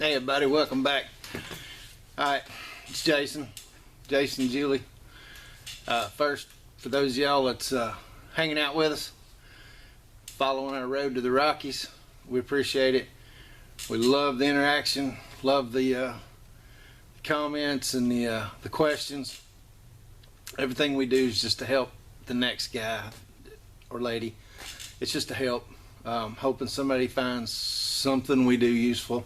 Hey everybody, welcome back. Alright, it's Jason Julie. First, for those of y'all that's hanging out with us, following our road to the Rockies, we appreciate it. We love the interaction, love the comments and the questions. Everything we do is just to help the next guy or lady. It's just to help. Hoping somebody finds something we do useful.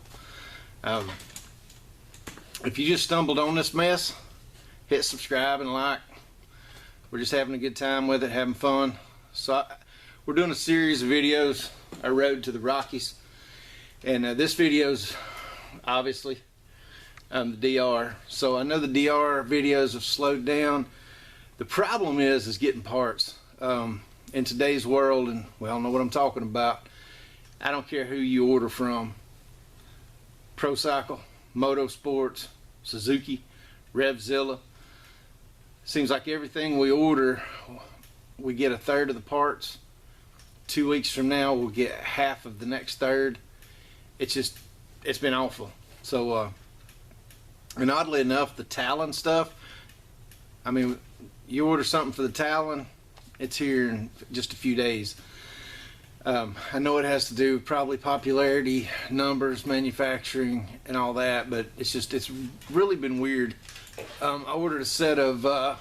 If you just stumbled on this mess, hit subscribe and like. We're just having a good time with it, having fun. So we're doing a series of videos, our road to the Rockies, and this video's obviously the DR. So I know the DR videos have slowed down. The problem is getting parts. In today's world, and we all know what I'm talking about, I don't care who you order from. ProCycle, Motorsports, Suzuki, Revzilla. Seems like everything we order, we get a third of the parts. 2 weeks from now, we'll get half of the next third. It's been awful. So, and oddly enough, the Talon stuff, I mean, you order something for the Talon, it's here in just a few days. I know it has to do with probably popularity, numbers, manufacturing, and all that, but it's really been weird. I ordered a set of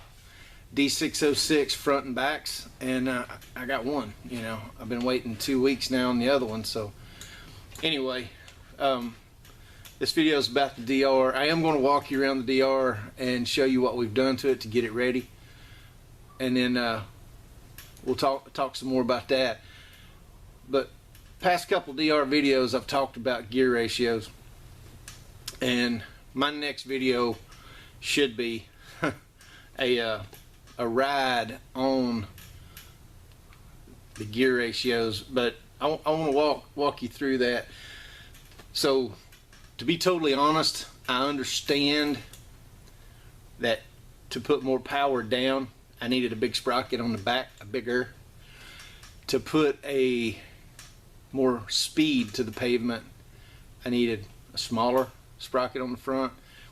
D650 front and backs, and I got one. You know, I've been waiting 2 weeks now on the other one. So anyway, this video is about the DR. I am going to walk you around the DR and show you what we've done to it to get it ready, and then we'll talk some more about that. But past couple DR videos I've talked about gear ratios, and my next video should be a ride on the gear ratios, but I want to walk you through that. So to be totally honest, I understand that to put more power down I needed a big sprocket on the back, a bigger. To put a more speed to the pavement, I needed a smaller sprocket on the front.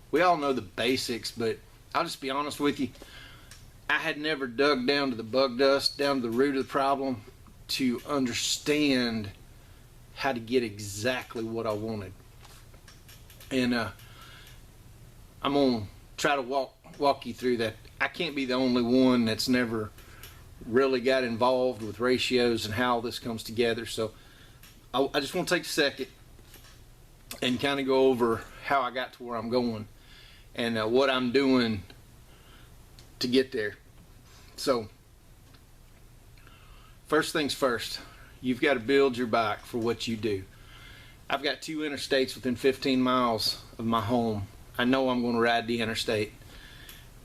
We all know the basics, but I'll just be honest with you, I had never dug down to the bug dust, down to the root of the problem, to understand how to get exactly what I wanted. And I'm gonna try to walk you through that. I can't be the only one that's never really got involved with ratios and how this comes together. So I just want to take a second and kind of go over how I got to where I'm going and what I'm doing to get there. So first things first, you've got to build your bike for what you do. I've got 2 interstates within 15 miles of my home. I know I'm going to ride the interstate,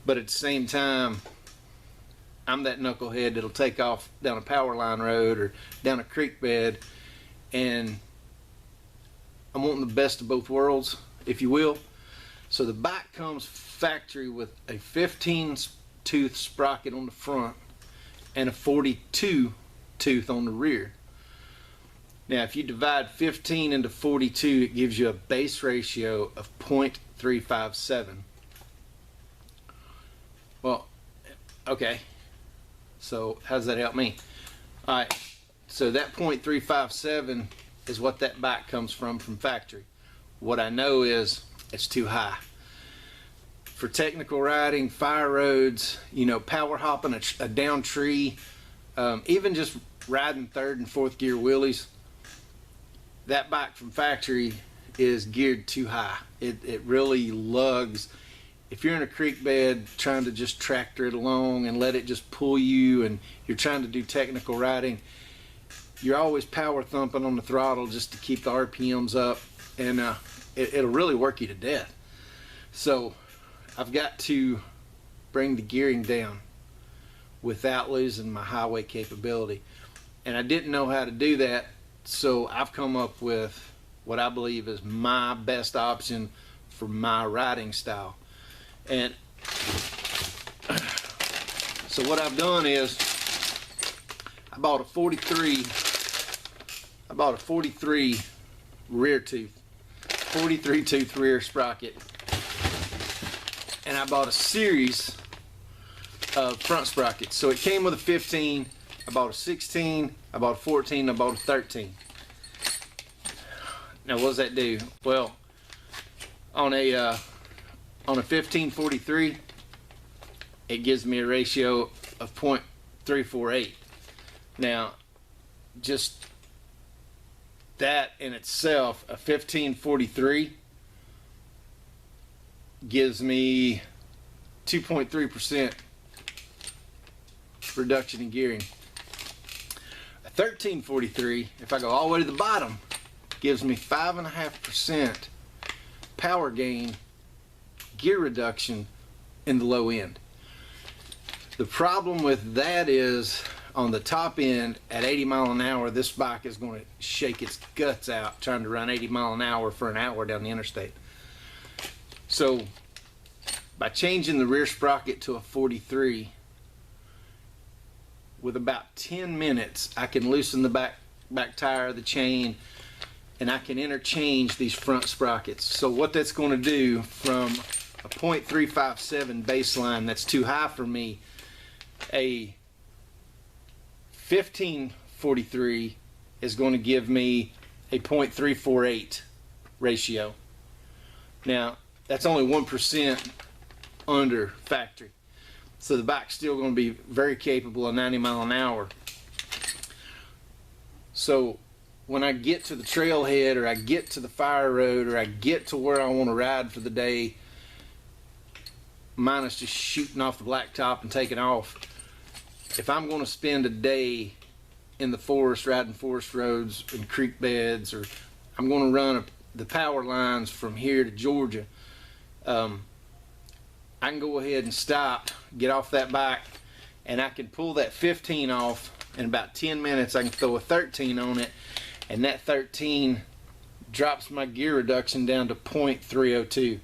but at the same time, I'm that knucklehead that'll take off down a power line road or down a creek bed, and I'm wanting the best of both worlds, if you will. So the bike comes factory with a 15 tooth sprocket on the front and a 42 tooth on the rear. Now if you divide 15 into 42, it gives you a base ratio of 0.357. Well, okay, so how does that help me? Alright, so that 0.357 is what that bike comes from factory. What I know is it's too high. For technical riding, fire roads, you know, power hopping a down tree, even just riding 3rd and 4th gear wheelies, that bike from factory is geared too high. It really lugs. If you're in a creek bed trying to just tractor it along and let it just pull you, and you're trying to do technical riding, you're always power thumping on the throttle just to keep the RPMs up, and it'll really work you to death. So I've got to bring the gearing down without losing my highway capability, and I didn't know how to do that, so I've come up with what I believe is my best option for my riding style. And so what I've done is I bought a 43 rear tooth. 43 tooth rear sprocket, and I bought a series of front sprockets. So it came with a 15, I bought a 16, I bought a 14, I bought a 13. Now what does that do? Well, on a 1543, it gives me a ratio of 0.348. Now, just that in itself, a 1543 gives me 2.3% reduction in gearing. A 1343, if I go all the way to the bottom, gives me 5.5% power gain, gear reduction in the low end. The problem with that is, on the top end at 80 mile an hour, this bike is going to shake its guts out trying to run 80 mile an hour for an hour down the interstate. So by changing the rear sprocket to a 43, with about 10 minutes I can loosen the back tire of the chain, and I can interchange these front sprockets. So what that's going to do, from a 0.357 baseline that's too high for me, a 1543 is going to give me a 0.348 ratio. Now that's only 1% under factory, so the bike's still going to be very capable of 90 mile an hour. So when I get to the trailhead, or I get to the fire road, or I get to where I want to ride for the day, minus just shooting off the blacktop and taking off, if I'm going to spend a day in the forest, riding forest roads and creek beds, or I'm going to run the power lines from here to Georgia, I can go ahead and stop, get off that bike, and I can pull that 15 off. In about 10 minutes I can throw a 13 on it, and that 13 drops my gear reduction down to 0.302.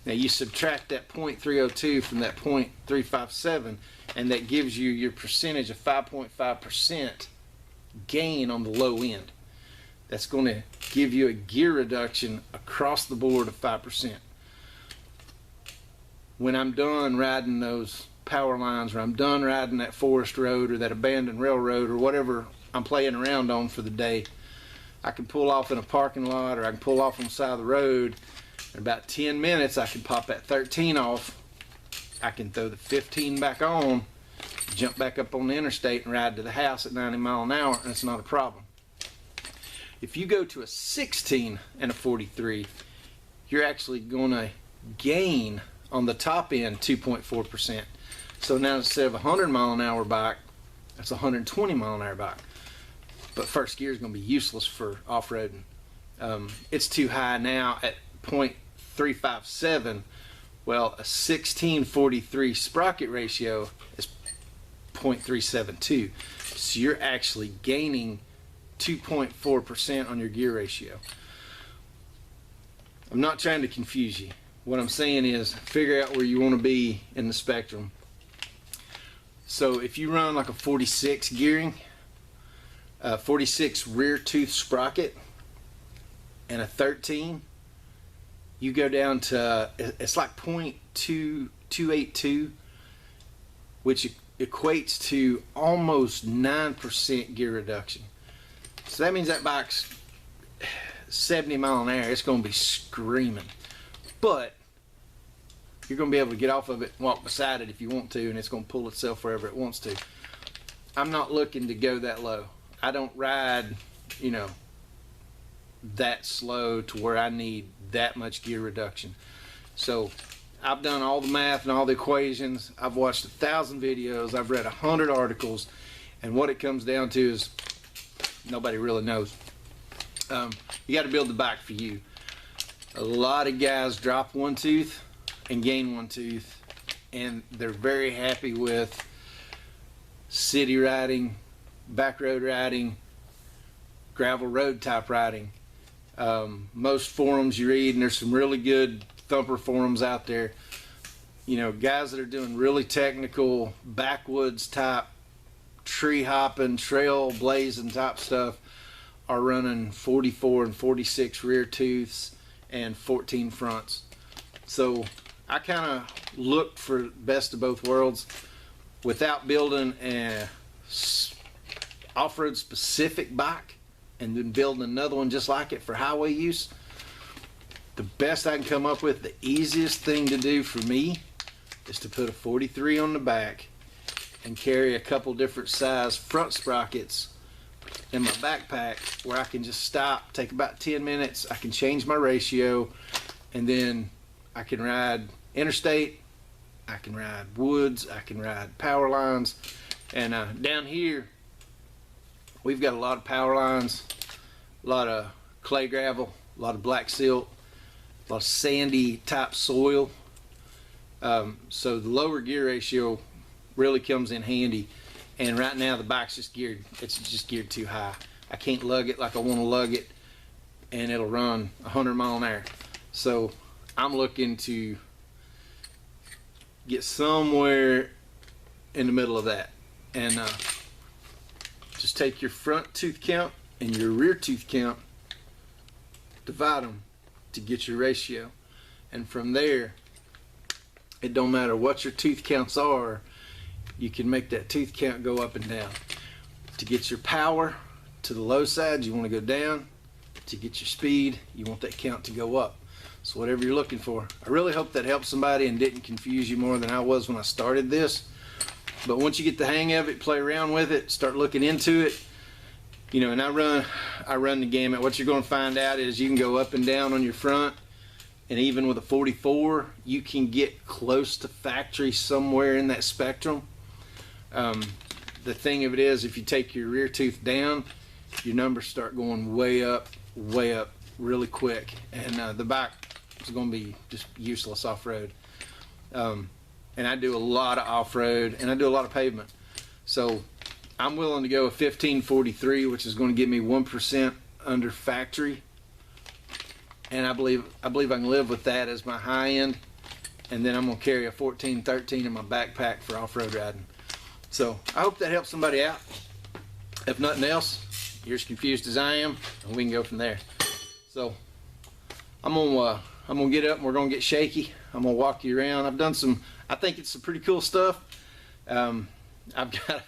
Now you subtract that 0.302 from that 0.357, and that gives you your percentage of 5.5% gain on the low end. That's going to give you a gear reduction across the board of 5%. When I'm done riding those power lines, or I'm done riding that forest road or that abandoned railroad or whatever I'm playing around on for the day, I can pull off in a parking lot, or I can pull off on the side of the road. In about 10 minutes I can pop that 13 off, I can throw the 15 back on, jump back up on the interstate and ride to the house at 90 mile an hour, and it's not a problem. If you go to a 16 and a 43, you're actually going to gain on the top end 2.4%. So now instead of a 100 mile an hour bike, that's a 120 mile an hour bike. But first gear is going to be useless for off-roading. It's too high now at 0.357. Well, a 1643 sprocket ratio is 0.372. So you're actually gaining 2.4% on your gear ratio. I'm not trying to confuse you. What I'm saying is, figure out where you want to be in the spectrum. So if you run like a 46 gearing, 46 rear tooth sprocket, and a 13, you go down to, it's like 0.2282, which equates to almost 9% gear reduction. So that means that bike's 70 mile an hour, it's going to be screaming. But you're going to be able to get off of it and walk beside it if you want to, and it's going to pull itself wherever it wants to. I'm not looking to go that low. I don't ride, you know, that slow to where I need that much gear reduction. So I've done all the math and all the equations. I've watched 1,000 videos. I've read 100 articles, and what it comes down to is nobody really knows. You got to build the bike for you. A lot of guys drop one tooth and gain one tooth, and they're very happy with city riding, back road riding, gravel road type riding. Most forums you read, and there's some really good thumper forums out there, you know, guys that are doing really technical backwoods type tree hopping, trail blazing type stuff are running 44 and 46 rear tooths and 14 fronts. So I kind of looked for best of both worlds without building a off-road specific bike and then building another one just like it for highway use. The best I can come up with, the easiest thing to do for me, is to put a 43 on the back and carry a couple different size front sprockets in my backpack where I can just stop, take about 10 minutes, I can change my ratio, and then I can ride interstate, I can ride woods, I can ride power lines. And down here we've got a lot of power lines, a lot of clay gravel, a lot of black silt, a lot of sandy type soil. So the lower gear ratio really comes in handy. And right now the bike's just geared, it's just geared too high. I can't lug it like I want to lug it, and it'll run 100 mile an hour. So I'm looking to get somewhere in the middle of that. And just take your front tooth count and your rear tooth count, divide them to get your ratio. And from there, it don't matter what your tooth counts are, you can make that tooth count go up and down. To get your power to the low side, you want to go down. To get your speed, you want that count to go up. So whatever you're looking for. I really hope that helped somebody and didn't confuse you more than I was when I started this. But once you get the hang of it, play around with it, start looking into it, you know, and I run the gamut. What you're going to find out is you can go up and down on your front, and even with a 44, you can get close to factory somewhere in that spectrum. The thing of it is, if you take your rear tooth down, your numbers start going way up really quick, and the bike is going to be just useless off-road. And I do a lot of off-road, and I do a lot of pavement. So I'm willing to go a 1543, which is going to get me 1% under factory. And I believe I can live with that as my high end. And then I'm going to carry a 1413 in my backpack for off-road riding. So I hope that helps somebody out. If nothing else, you're as confused as I am, and we can go from there. So I'm gonna get up and we're gonna get shaky. I'm gonna walk you around. I've done some, I think it's some pretty cool stuff. I've got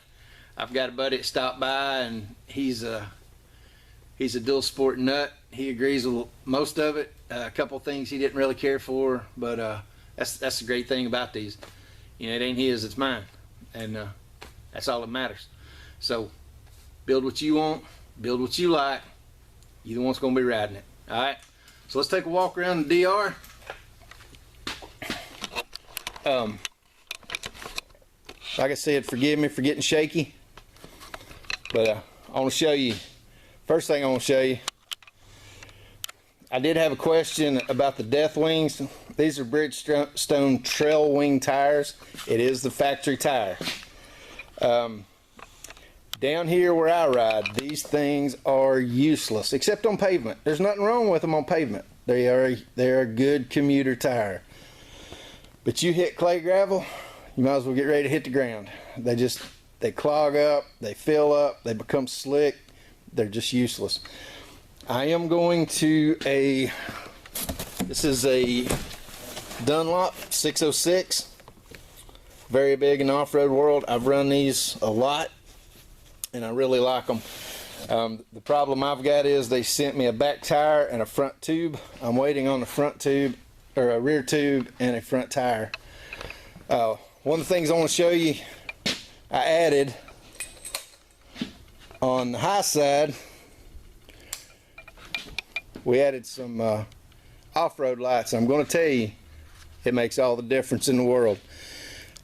a buddy that stopped by, and he's a dual sport nut. He agrees with most of it. A couple things he didn't really care for, but that's the great thing about these. You know, it ain't his, it's mine, and that's all that matters. So build what you want, build what you like. You're the one's gonna be riding it. All right. So let's take a walk around the DR. Like I said, forgive me for getting shaky, but I want to show you. First thing I want to show you, I did have a question about the Death Wings. These are Bridgestone Trail Wing tires. It is the factory tire. Down here where I ride, these things are useless, except on pavement. There's nothing wrong with them on pavement. They're a good commuter tire. But you hit clay gravel, you might as well get ready to hit the ground. They clog up, they fill up, they become slick. They're just useless. I am going to this is a Dunlop 606. Very big in the off-road world. I've run these a lot, and I really like them. The problem I've got is they sent me a back tire and a front tube. I'm waiting on the front tube, or a rear tube and a front tire. One of the things I want to show you, I added on the high side, we added some off-road lights. I'm going to tell you, it makes all the difference in the world.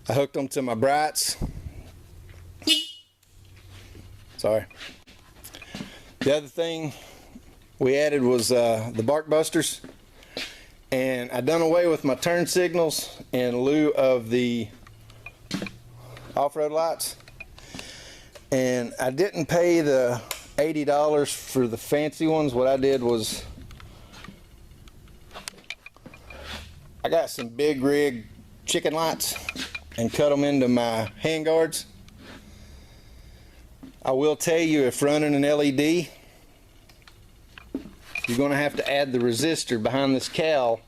I hooked them to my brights. Sorry. The other thing we added was the bark busters, and I done away with my turn signals in lieu of the off-road lights, and I didn't pay the $80 for the fancy ones. What I did was I got some big rig chicken lights and cut them into my hand guards. I will tell you, if running an LED, you're going to have to add the resistor behind this cowl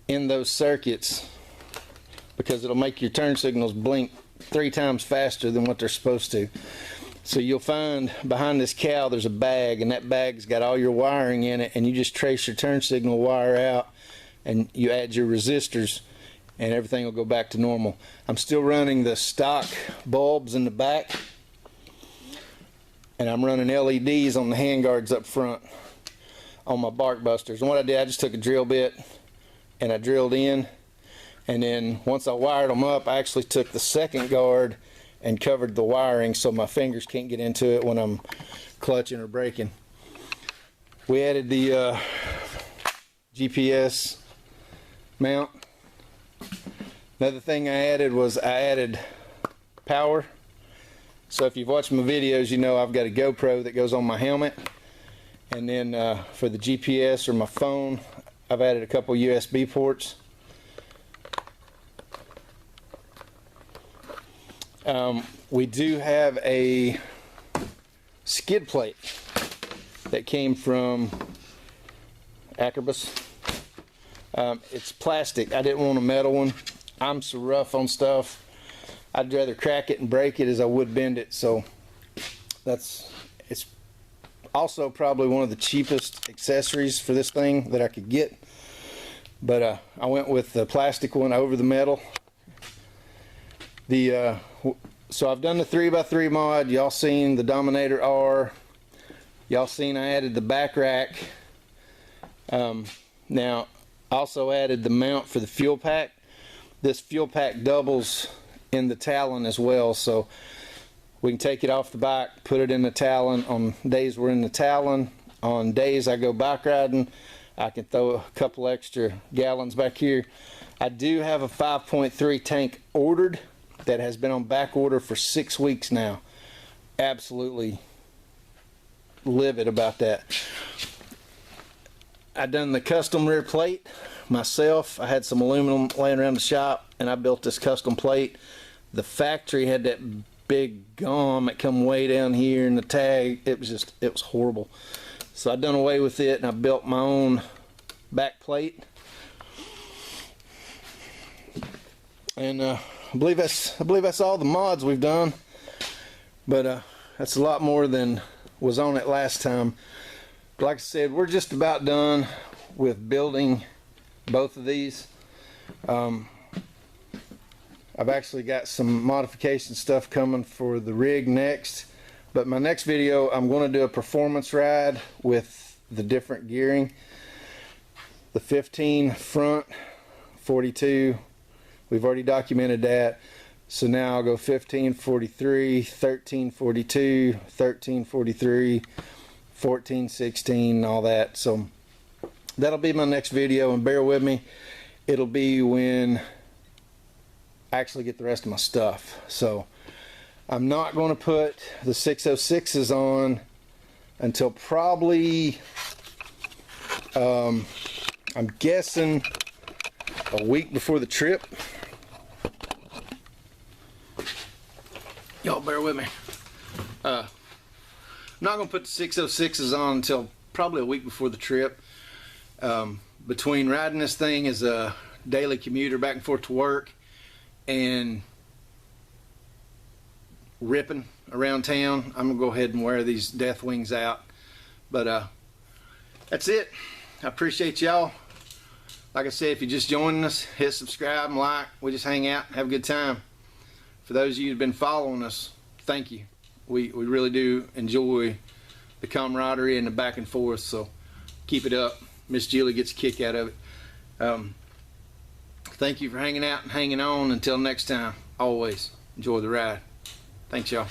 in those circuits, because it'll make your turn signals blink 3 times faster than what they're supposed to. So you'll find behind this cowl there's a bag, and that bag's got all your wiring in it, and you just trace your turn signal wire out and you add your resistors and everything will go back to normal. I'm still running the stock bulbs in the back, and I'm running LEDs on the handguards up front on my bark busters. And what I did, I just took a drill bit and I drilled in, and then once I wired them up, I actually took the second guard and covered the wiring so my fingers can't get into it when I'm clutching or braking. We added the GPS mount. Another thing I added was I added power. So if you've watched my videos, you know I've got a GoPro that goes on my helmet, and then for the GPS or my phone, I've added a couple USB ports. We do have a skid plate that came from Acrobus. It's plastic. I didn't want a metal one. I'm so rough on stuff. I'd rather crack it and break it as I would bend it. So it's also probably one of the cheapest accessories for this thing that I could get. But I went with the plastic one over the metal. So I've done the 3x3 mod. Y'all seen the Dominator R. Y'all seen I added the back rack. Now also added the mount for the fuel pack. This fuel pack doubles in the Talon as well, so we can take it off the bike, put it in the Talon. On days we're in the Talon, on days I go bike riding, I can throw a couple extra gallons back here. I do have a 5.3 tank ordered that has been on back order for 6 weeks now. Absolutely livid about that. I done the custom rear plate myself. I had some aluminum laying around the shop, and I built this custom plate. The factory had that big gum that come way down here in the tag. It was horrible. So I done away with it, and I built my own back plate. And I believe that's all the mods we've done, but that's a lot more than was on it last time. Like I said, we're just about done with building both of these. I've actually got some modification stuff coming for the rig next, but my next video I'm going to do a performance ride with the different gearing. The 15 front, 42, we've already documented that. So now I'll go 15, 43, 13, 42, 13, 43, 14, 16, all that. So that'll be my next video, and bear with me. It'll be when I actually get the rest of my stuff. So I'm not going to put the 606s on until probably, I'm guessing, a week before the trip. Y'all bear with me. I'm not going to put the 606s on until probably a week before the trip. Between riding this thing as a daily commuter back and forth to work and ripping around town, I'm going to go ahead and wear these death wings out. But that's it. I appreciate y'all. Like I said, if you're just joining us, hit subscribe and like. We just hang out and have a good time. For those of you who've been following us, thank you. We really do enjoy the camaraderie and the back and forth, so keep it up. Miss Julie gets a kick out of it. Thank you for hanging out and hanging on. Until next time, always enjoy the ride. Thanks, y'all.